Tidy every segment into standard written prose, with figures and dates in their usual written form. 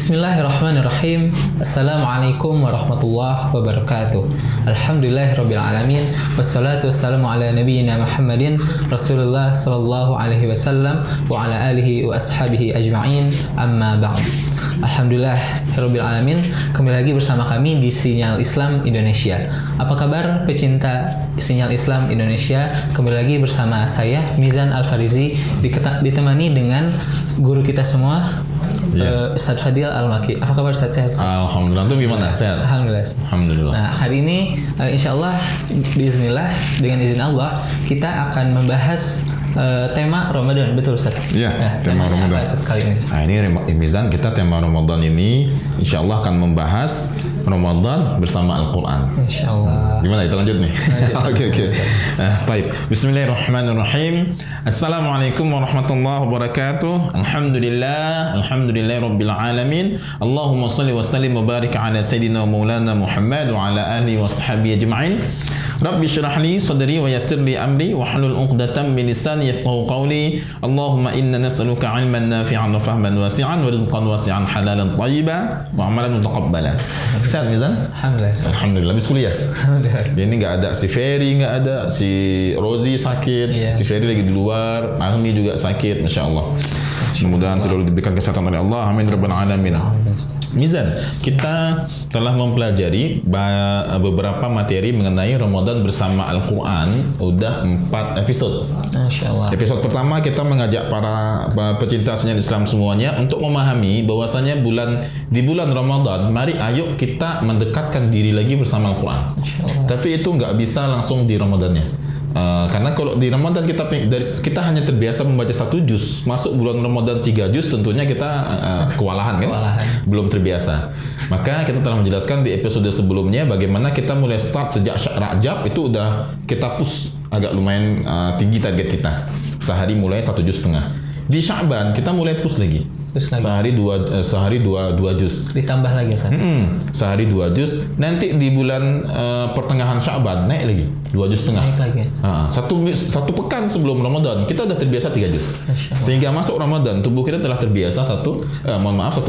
Bismillahirrahmanirrahim. Assalamualaikum warahmatullahi wabarakatuh. Alhamdulillahirabbil alamin wassalatu wassalamu ala nabiyyina Muhammadin Rasulullah sallallahu alaihi wasallam wa ala alihi wa ashabihi ajma'in. Amma ba'd. Alhamdulillahirabbil alamin. Kembali lagi bersama kami di Sinyal Islam Indonesia. Apa kabar pecinta Sinyal Islam Indonesia? Kembali lagi bersama saya Mizan Al-Farizi, ditemani dengan guru kita semua, Ustaz Fadil Al-Maki. Apa kabar Ustaz? Sehat? Alhamdulillah. Itu gimana? Sehat? Alhamdulillah. Nah, hari ini insyaallah biiznillah, dengan izin Allah, kita akan membahas tema Ramadan. Betul Ustaz? Iya, tema Ramadan. Kali ini. Nah, ini Mizan, kita tema Ramadan ini insyaallah akan membahas Ramadan bersama Al-Quran. Insyaallah. Gimana? Kita lanjut nih. Oke. Baik. Bismillahirrahmanirrahim. Assalamualaikum warahmatullahi wabarakatuh. Alhamdulillah rabbil alamin. Allahumma salli wa sallim wa barik ala sayyidina wa maulana Muhammad wa ala alihi wa sahbihi ajma'in. Rabbi syrah li sadri wa yassir li amri wa hlul 'uqdatam min lisani yafqahu qawli. Allahumma inna nas'aluka 'ilman nafi'an wa fahman wasi'an wa rizqan wasi'an halalan thayyiban wa 'amalan mutaqabbalan. Sehat Mizan? Alhamdulillah. Habis kuliah? Alhamdulillah. Dia ini nggak ada, si Ferry nggak ada, si Rozi sakit, si Ferry lagi di luar, Agni juga sakit, Masya Allah. Mudah-mudahan selalu diberikan kesehatan oleh Allah. Amin rabbal alamin. Mizan, kita telah mempelajari beberapa materi mengenai Ramadan bersama Al-Quran. Udah 4 episode. Masya Allah. Episode pertama kita mengajak para pecinta sinyal Islam semuanya untuk memahami bahwasanya di bulan Ramadan, mari ayo kita mendekatkan diri lagi bersama Al-Quran. Tapi itu nggak bisa langsung di Ramadannya. Karena kalau di Ramadan kita hanya terbiasa membaca 1 juz, masuk bulan Ramadan 3 juz, tentunya kita kewalahan kan? Belum terbiasa. Maka kita telah menjelaskan di episode sebelumnya bagaimana kita mulai start sejak Rajab itu udah kita push agak lumayan tinggi target kita. Sehari mulai 1,5 juz. Di Sya'ban kita mulai push lagi. Sehari dua juz. Ditambah lagi Ustaz. Sehari 2 juz. Nanti di bulan pertengahan Sya'ban naik lagi 2,5 juz. Naik lagi. Satu pekan sebelum Ramadan kita udah terbiasa 3 juz. Sehingga masuk Ramadan tubuh kita telah terbiasa satu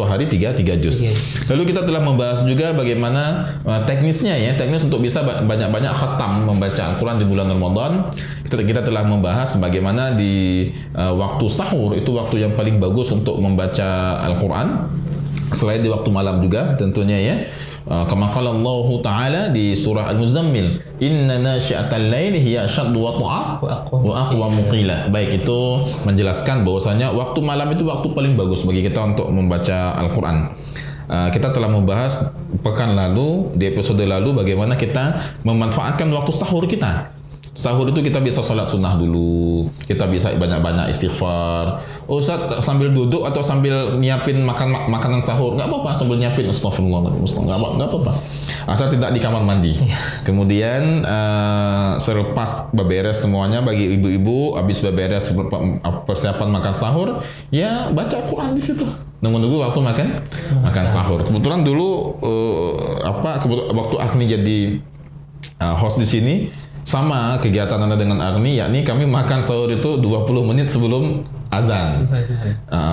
hari 3 juz. Lalu kita telah membahas juga bagaimana teknisnya teknis untuk bisa banyak-banyak khatam membaca Al-Quran di bulan Ramadan. Kita telah membahas bagaimana di waktu sahur itu waktu yang paling bagus untuk membaca Al-Quran, selain di waktu malam juga tentunya kama qala Allah Ta'ala di surah Al-Muzammil, inna nasyi'atal laili hiya asyaddu wat'a wa aqwamu qila. Baik, itu menjelaskan bahwasanya waktu malam itu waktu paling bagus bagi kita untuk membaca Al-Quran. Kita telah membahas pekan lalu, di episode lalu, bagaimana kita memanfaatkan waktu sahur kita. Sahur itu kita bisa sholat sunnah dulu, kita bisa banyak-banyak istighfar. Ustaz, sambil duduk atau sambil nyiapin makanan sahur, nggak apa-apa, sambil nyiapin astagfirullah, nggak apa-apa. Asal tidak di kamar mandi. Kemudian selepas beberes semuanya, bagi ibu-ibu habis beberes persiapan makan sahur, ya baca Quran di situ. Nunggu waktu makan sahur. Kebetulan dulu waktu Agni jadi host di sini, sama kegiatan Anda dengan Agni, yakni kami makan sahur itu 20 menit sebelum azan.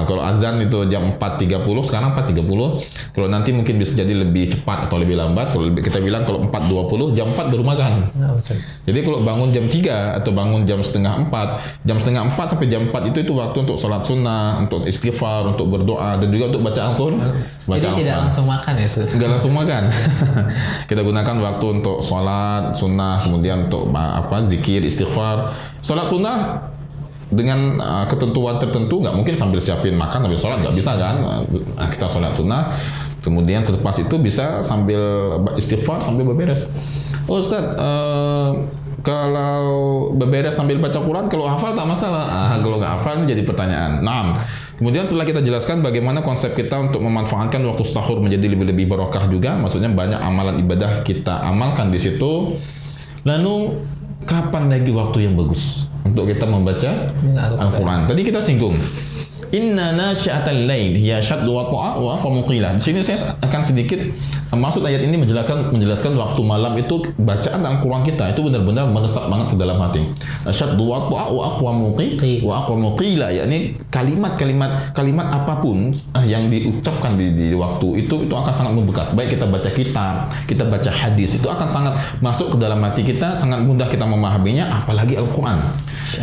Kalau azan itu jam 4.30, sekarang 4.30. Kalau nanti mungkin bisa jadi lebih cepat atau lebih lambat. Kalau kita bilang kalau 4.20, jam 4 baru makan. Jadi kalau bangun jam 3 atau bangun jam setengah 4, jam setengah 4 sampai jam 4 itu waktu untuk sholat sunnah, untuk istighfar, untuk berdoa, dan juga untuk baca Al-Quran. Jadi tidak langsung makan ya? Tidak langsung makan. Kita gunakan waktu untuk sholat sunnah, kemudian untuk zikir, istighfar. Sholat sunnah dengan ketentuan tertentu, nggak mungkin sambil siapin makan habis sholat, nggak bisa kan. Kita sholat sunnah, kemudian selepas itu bisa sambil istighfar, sambil beberes. Ustaz, kalau beberes sambil baca Quran, kalau hafal tak masalah. Kalau nggak hafal ini jadi pertanyaan. Kemudian setelah kita jelaskan bagaimana konsep kita untuk memanfaatkan waktu sahur menjadi lebih barokah juga, maksudnya banyak amalan ibadah kita amalkan di situ. Lalu kapan lagi waktu yang bagus untuk kita membaca Al-Quran? Tadi kita singgung Inna nasyi'atal lail hiya syaddu wat'a wa aqwamu qila. Di sini saya akan sedikit maksud ayat ini menjelaskan waktu malam itu bacaan Al-Qur'an kita itu benar-benar meresap banget ke dalam hati. Syaddu wat'a wa aqwamu qila, yakni kalimat apapun yang diucapkan di waktu itu akan sangat membekas. Baik kita baca kitab, kita baca hadis, itu akan sangat masuk ke dalam hati kita, sangat mudah kita memahaminya, apalagi Al-Qur'an.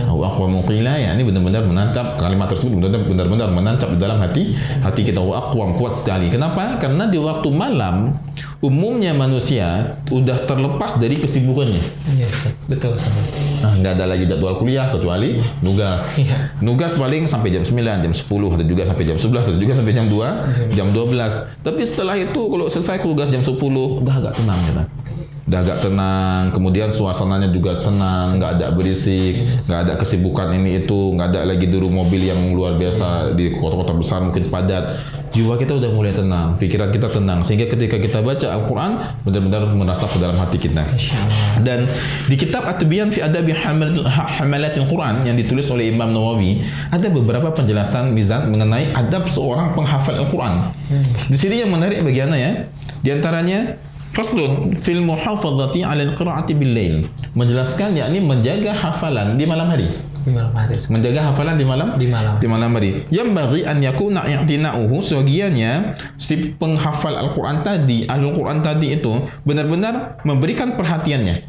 Wa aqwamu qila, yakni benar-benar menancap kalimat tersebut, benar-benar menancap di dalam hati kita. Wa aqwam, kuat sekali. Kenapa? Karena di waktu malam umumnya manusia udah terlepas dari kesibukannya. Iya, betul sangat. Nggak ada lagi jadwal kuliah kecuali nugas. Nugas paling sampai jam 9, jam 10, ada juga sampai jam 11, ada juga sampai jam 2, jam 12. Tapi setelah itu kalau selesai tugas jam 10 udah agak tenang ya. Udah agak tenang, kemudian suasananya juga tenang, nggak ada berisik, nggak ada kesibukan ini itu, nggak ada lagi deru mobil yang luar biasa di kota-kota besar mungkin padat. Jiwa kita udah mulai tenang, pikiran kita tenang, sehingga ketika kita baca Al-Quran benar-benar merasap ke dalam hati kita. Dan di kitab At-Tibyan fi Adabi Hamalatil Quran yang ditulis oleh Imam Nawawi, ada beberapa penjelasan mizan mengenai adab seorang penghafal Al-Quran. Di sini yang menarik bagiannya ya, di antaranya faslun fil muhafazati 'ala al-qira'ati bil lail, menjelaskan yakni menjaga hafalan di malam hari. Menjaga hafalan di malam hari. Yang bagi an yakuna i'tina'uhu, sebagiannya si penghafal Al-Qur'an tadi, Al-Qur'an tadi itu benar-benar memberikan perhatiannya.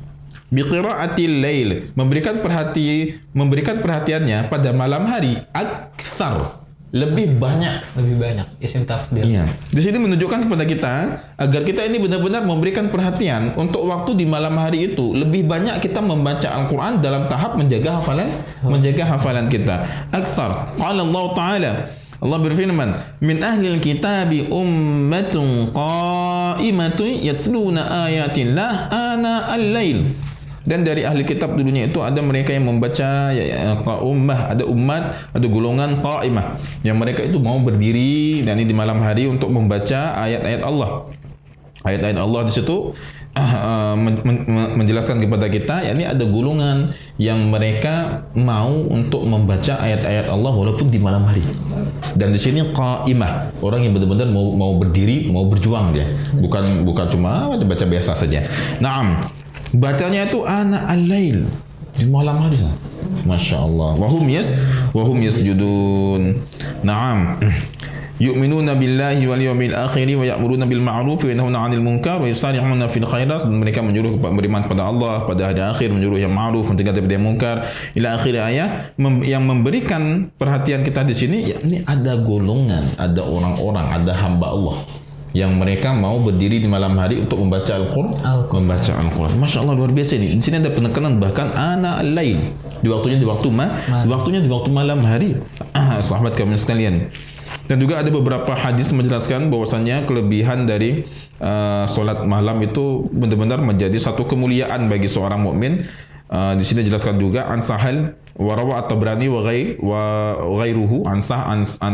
Biqira'atil lail, memberikan perhatiannya pada malam hari aktsar, lebih banyak isim tafdil. Iya. Di sini menunjukkan kepada kita agar kita ini benar-benar memberikan perhatian untuk waktu di malam hari itu, lebih banyak kita membaca Al-Qur'an dalam tahap menjaga hafalan kita. Aksar. Qala Allah Ta'ala, Allah berfirman, min ahlil kitabi ummatun qa'imatun yatluna ayatillah ana al-lail. Dan dari ahli kitab dulunya itu ada mereka yang membaca ada umat, ada golongan qa'imah yang mereka itu mau berdiri dan ini di malam hari untuk membaca ayat-ayat Allah. Ayat-ayat Allah di situ menjelaskan kepada kita, yakni ada golongan yang mereka mau untuk membaca ayat-ayat Allah walaupun di malam hari. Dan di sini qa'imah, orang yang benar-benar mau berdiri, mau berjuang dia. Bukan cuma baca biasa saja. Naam. Bacanya itu ana al-lail, di malam hari. Masya Allah. Wahum yasjudun. Naam. Yu'minuna billahi wal yawmil akhir wa ya'muruna bil ma'ruf wa yanhauna 'anil munkar wa yusari'una fil khairat. Dan mereka menyuruh beriman kepada Allah, pada hari akhir, menyuruh yang ma'ruf, mencegah dari munkar, ila akhir ayat. Yang memberikan perhatian kita di sini, yakni ada golongan, ada orang-orang, ada hamba Allah yang mereka mau berdiri di malam hari untuk membaca Al-Qur'an. Masya Allah, luar biasa ini. Di sini ada penekanan bahkan ana al-lail. Di waktu malam hari. Sahabat kami sekalian. Dan juga ada beberapa hadis menjelaskan bahwasannya kelebihan dari solat malam itu benar-benar menjadi satu kemuliaan bagi seorang mukmin. Di sini dijelaskan juga an Sahal wa rawa at-Tabrani wa ghairuhu an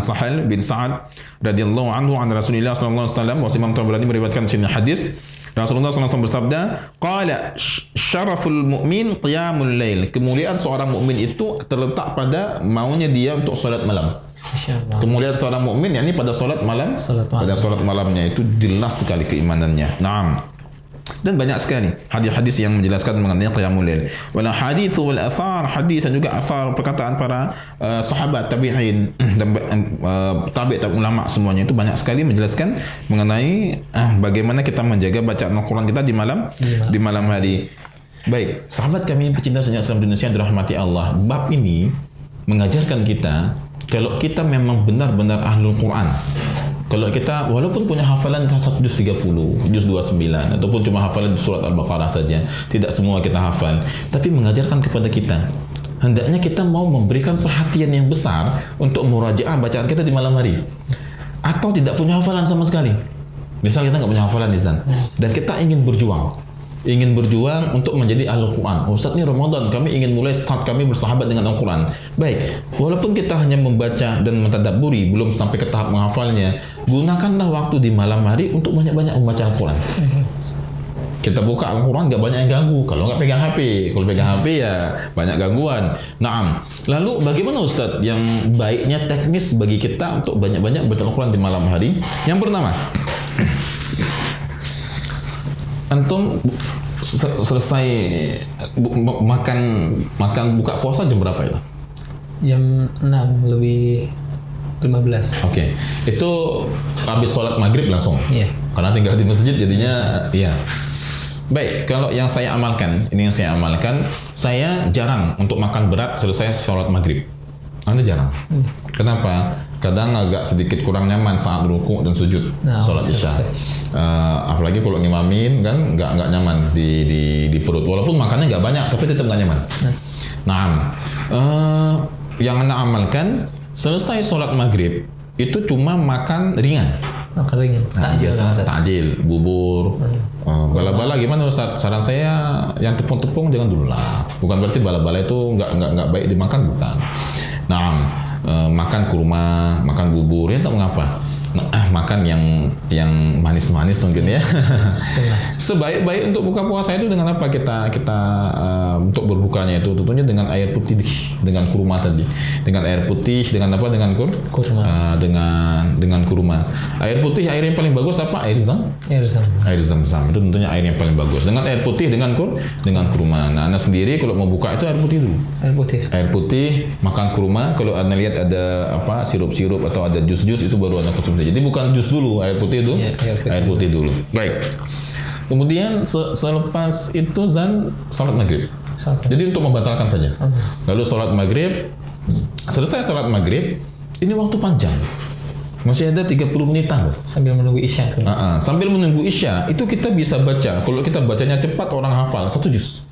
Sahal bin Sa'ad radhiyallahu anhu an Rasulillah sallallahu alaihi wasallam. Imam Tabrani meriwayatkan sini hadis Rasulullah SAW bersabda, qala syaraful mu'min qiyamul lail, kemuliaan seorang mukmin itu terletak pada maunya dia untuk salat malam. Kemuliaan seorang mukmin yakni pada salat malam, pada salat malamnya itu jelas sekali keimanannya. Naam. Dan banyak sekali hadis-hadis yang menjelaskan mengenai qiyamul lail. Wal hadits wal athar, hadis dan juga athar perkataan para sahabat tabi'in dan tabi' ulama semuanya itu banyak sekali menjelaskan mengenai bagaimana kita menjaga bacaan Al-Qur'an kita di malam hari. Baik, sahabat kami pecinta sejarah Islam Indonesia yang dirahmati Allah, bab ini mengajarkan kita kalau kita memang benar-benar ahlul Quran, kalau kita walaupun punya hafalan 1 juz 30, juz 29 ataupun cuma hafalan surat Al-Baqarah saja, tidak semua kita hafal, tapi mengajarkan kepada kita hendaknya kita mau memberikan perhatian yang besar untuk murajaah bacaan kita di malam hari. Atau tidak punya hafalan sama sekali, misal kita nggak punya hafalan Izan, dan kita ingin berjuang untuk menjadi ahlul Quran. Ustaz, ini Ramadan, kami ingin mulai start kami bersahabat dengan Al-Quran. Baik, walaupun kita hanya membaca dan mentadabburi, belum sampai ke tahap menghafalnya, gunakanlah waktu di malam hari untuk banyak-banyak membaca Al-Quran. Kita buka Al-Quran nggak banyak yang ganggu. Kalau nggak pegang HP, kalau pegang HP ya banyak gangguan. Naam. Lalu bagaimana Ustadz yang baiknya teknis bagi kita untuk banyak-banyak baca Al-Quran di malam hari? Yang pertama, antum selesai makan buka puasa jam berapa itu? Jam 6 lebih 15. Oke. Itu habis sholat maghrib langsung. Iya. Karena tinggal di masjid jadinya iya. Baik, kalau yang saya amalkan, saya jarang untuk makan berat selesai sholat maghrib. Anda jarang. Kenapa? Kadang agak sedikit kurang nyaman saat rukuk dan sujud sholat isya. Apalagi kalau ngimamin kan nggak nyaman di perut. Walaupun makannya nggak banyak, tapi tetap nggak nyaman. Yang Anda amalkan selesai sholat maghrib itu cuma makan ringan. Makan ringan. Takjil, bubur, bala-bala gimana Ustaz? Saran saya yang tepung-tepung jangan dulu lah. Bukan berarti bala-bala itu nggak baik dimakan, bukan. Makan kurma, makan bubur, ya tak mengapa. Makan yang manis-manis mungkin ya. Sebaik-baik untuk buka puasa itu dengan apa kita untuk berbukanya itu tentunya dengan air putih dengan kurma tadi. Dengan air putih dengan apa? Dengan kurma. Dengan kurma. Air putih air yang paling bagus apa? Air zam-zam. Itu tentunya air yang paling bagus. Dengan air putih dengan kurma. Nah, Anda sendiri kalau mau buka itu air putih dulu. Air putih, makan kurma. Kalau Anda lihat ada apa? Sirup-sirup atau ada jus-jus itu baru Anda konsumsi. Jadi bukan jus dulu, air putih itu. Air putih dulu. Baik. Kemudian selepas itu salat maghrib. Jadi untuk membatalkan saja. Lalu salat maghrib, selesai salat maghrib, ini waktu panjang. Masih ada 30 menitan. Sambil menunggu isya. Sambil menunggu isya, itu kita bisa baca. Kalau kita bacanya cepat, orang hafal 1 juz.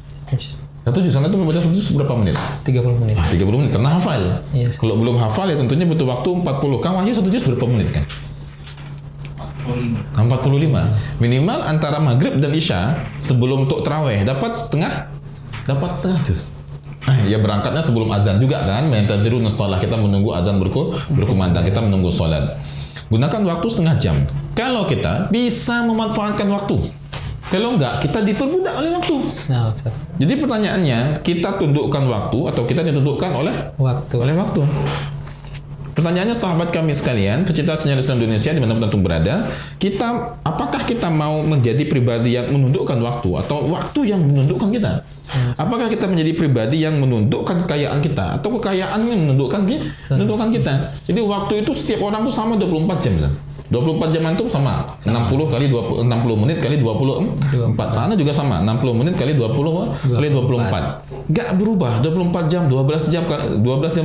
Anda tuh membaca 1 juz berapa menit? 30 menit. 30 menit, karena hafal. Yes. Kalau belum hafal ya tentunya butuh waktu 40. Kang Wahyu 1 juz berapa menit kan? 45. Minimal antara maghrib dan isya sebelum untuk tarawih dapat setengah juz. Ya berangkatnya sebelum azan juga kan? Mentadrun shalah, kita menunggu azan berkumandang, kita menunggu salat. Gunakan waktu setengah jam. Kalau kita bisa memanfaatkan waktu. Kalau enggak, kita diperbudak oleh waktu. Jadi pertanyaannya, kita tundukkan waktu atau kita ditundukkan oleh waktu. Pertanyaannya sahabat kami sekalian, pecinta sinyal Islam Indonesia di mana-mana antum berada, apakah kita mau menjadi pribadi yang menundukkan waktu atau waktu yang menundukkan kita? Apakah kita menjadi pribadi yang menundukkan kekayaan kita atau kekayaan yang menundukkan kita? Jadi waktu itu setiap orang tuh sama 24 jam. 24 jam antum sama 60 kali 20, 60 menit kali 24. Sana juga sama 60 menit kali 20 kali 24. Gak berubah 24 jam, 12 jam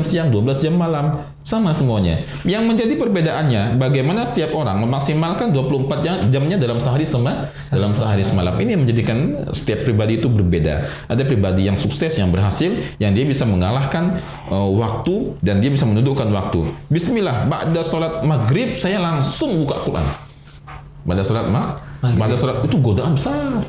siang, 12 jam malam, sama semuanya. Yang menjadi perbedaannya bagaimana setiap orang memaksimalkan 24 jamnya dalam sehari semalam. Ini yang menjadikan setiap pribadi itu berbeda. Ada pribadi yang sukses, yang berhasil, yang dia bisa mengalahkan waktu dan dia bisa menundukkan waktu. Bismillah, ba'da salat maghrib saya langsung buka Quran. Pada salat itu godaan besar.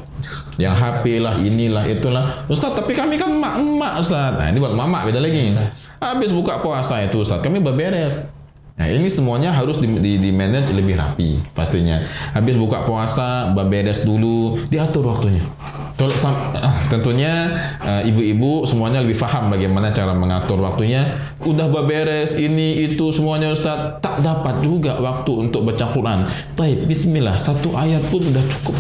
Yang HP lah, inilah, itulah. Ustaz, tapi kami kan emak-emak, Ustaz. Nah, ini buat mama beda lagi. Habis buka puasa itu, Ustaz, kami beberes. Nah, ini semuanya harus di manage lebih rapi pastinya. Habis buka puasa, beberes dulu, diatur waktunya. Kalau tentunya ibu-ibu semuanya lebih paham bagaimana cara mengatur waktunya. Udah beberes ini itu semuanya Ustaz, tak dapat juga waktu untuk baca Quran. Baik, bismillah, 1 ayat pun sudah cukup.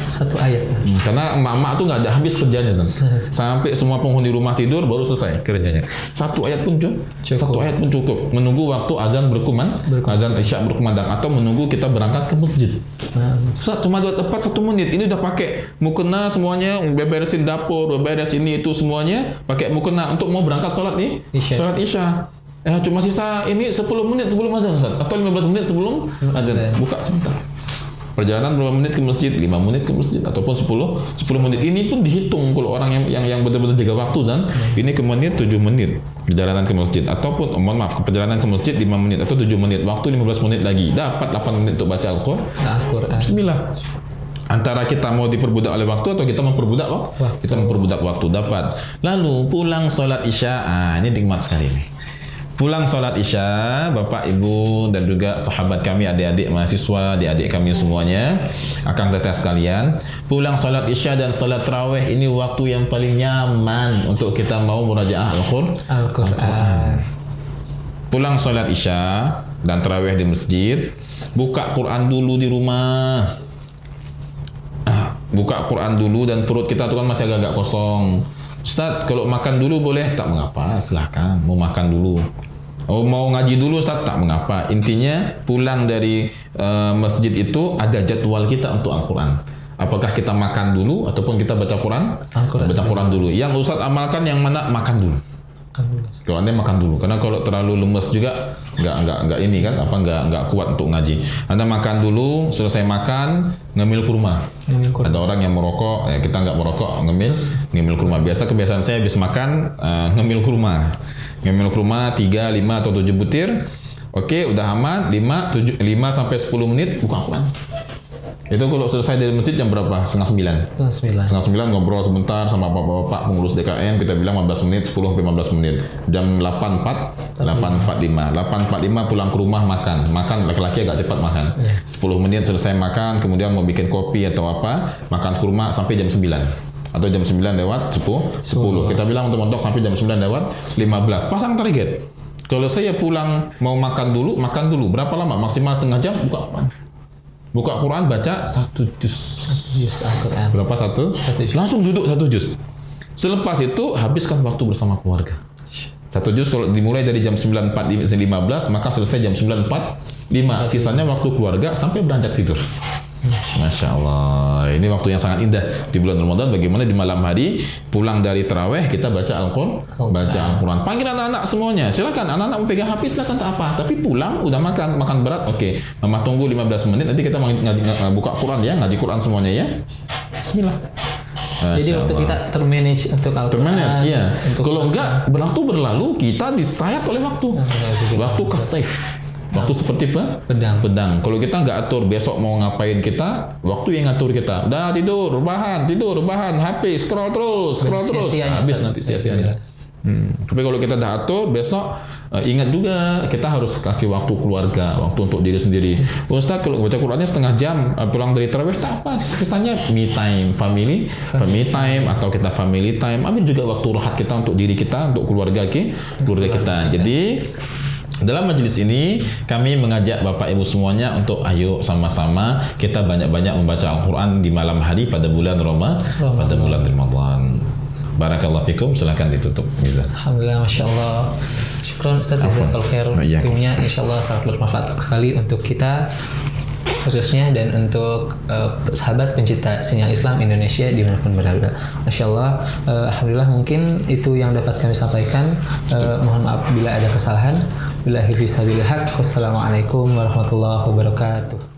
1 ayat. Karena emak-emak tuh nggak ada habis kerjanya, sampai semua penghuni rumah tidur baru selesai kerjanya. 1 ayat pun cukup. 1 ayat pun cukup. Menunggu waktu azan azan isya berkumandang atau menunggu kita berangkat ke masjid. Ustaz, cuma tepat 1 menit. Ini udah pakai mukena semuanya, beresin dapur, beres ini itu semuanya pakai mukena untuk mau berangkat sholat isya. Cuma sisa ini 10 menit sebelum azan, Ustaz, atau 15 menit sebelum azan. Buka sebentar. Perjalanan berapa menit ke masjid? 5 menit ke masjid ataupun 10 menit. Ini pun dihitung kalau orang yang betul-betul jaga waktu, Ini ke menit 7 menit perjalanan ke masjid ataupun perjalanan ke masjid 5 menit atau 7 menit. Waktu 15 menit lagi. Dapat 8 menit untuk baca Al-Qur'an. Bismillah. Antara kita mau diperbudak oleh waktu atau kita memperbudak waktu. Kita memperbudak waktu, dapat. Lalu pulang sholat isya, ini nikmat sekali nih. pulang sholat isya, Bapak, Ibu, dan juga sahabat kami, adik-adik mahasiswa, adik-adik kami semuanya, akan teteh sekalian, pulang sholat isya dan sholat tarawih ini waktu yang paling nyaman untuk kita mau murajaah Al-Quran. Pulang sholat isya dan tarawih di masjid, buka Quran dulu di rumah. Buka Quran dulu dan perut kita tuh kan masih agak-agak kosong. Ustaz, kalau makan dulu boleh? Tak mengapa, silahkan. Mau makan dulu. Oh, mau ngaji dulu Ustaz? Tak mengapa. Intinya pulang dari masjid itu ada jadwal kita untuk Al-Quran. Apakah kita makan dulu ataupun kita baca Quran? Baca Quran dulu. Yang Ustaz amalkan yang mana? Makan dulu. Kalau Anda makan dulu, karena kalau terlalu lemes juga nggak ini kan, nggak kuat untuk ngaji. Anda makan dulu, selesai makan ngemil kurma. Ada orang yang merokok, kita nggak merokok, ngemil kurma. Biasa kebiasaan saya habis makan ngemil kurma 3, 5 atau 7 butir. Oke, udah aman. 5 sampai 10 menit buka Quran. Itu kalau selesai dari masjid jam berapa? Setengah 9 ngobrol sebentar sama bapak-bapak pengurus DKM, kita bilang 15 menit, 10-15 menit. Jam 8.45 pulang ke rumah makan laki-laki agak cepat makan. 10 menit selesai makan, kemudian mau bikin kopi atau apa, makan kurma sampai jam 9 atau jam 9 lewat 10. Kita bilang untuk mentok sampai jam 9 lewat 15. Pasang target. Kalau saya pulang mau makan dulu. Berapa lama? Maksimal setengah jam buka Quran, baca 1 juz Al-Quran. Berapa satu? Langsung duduk 1 juz. Selepas itu habiskan waktu bersama keluarga. 1 juz kalau dimulai dari jam 9.15 maka selesai jam 9.45. Sisanya waktu keluarga sampai beranjak tidur. Masya Allah, ini waktu yang sangat indah di bulan Ramadan. Bagaimana di malam hari pulang dari taraweh kita baca Al-Quran. Panggil anak-anak semuanya, silakan. Anak-anak mau pegang HP silakan, tak apa. Tapi pulang udah makan berat, oke. Mama tunggu 15 menit, nanti kita buka Quran ya, ngaji Quran semuanya ya. Bismillah. Jadi waktu kita termanage untuk Al-Quran. Iya. Kalau enggak, waktu berlalu kita disayat oleh waktu. Waktu ke-save. Waktu seperti pedang. Kalau kita nggak atur besok mau ngapain kita, waktu yang ngatur kita. Dah tidur, rebahan, HP, scroll terus. Habis nanti sia-sianya. Tapi kalau kita dah atur, besok ingat juga kita harus kasih waktu keluarga, waktu untuk diri sendiri. Ustaz, kalau baca Qurannya setengah jam, pulang dari tarawih tak apa, sisanya me time, family time atau kita family time. Ambil juga waktu rehat kita untuk diri kita, untuk keluarga kita. Jadi dalam majelis ini kami mengajak Bapak Ibu semuanya untuk ayo sama-sama kita banyak-banyak membaca Al-Quran di malam hari pada bulan Ramadan. Barakallahu fikum, silakan ditutup Miza. Alhamdulillah, Masya Allah. Syukran Ustaz, jazakallahu khair. Ilmunya insyaAllah sangat bermanfaat sekali untuk kita khususnya dan untuk sahabat pencinta sinyal Islam Indonesia dimanapun berada. Masya Allah, alhamdulillah mungkin itu yang dapat kami sampaikan. Mohon maaf bila ada kesalahan. Billahi fi sabilillah. Wassalamualaikum warahmatullahi wabarakatuh.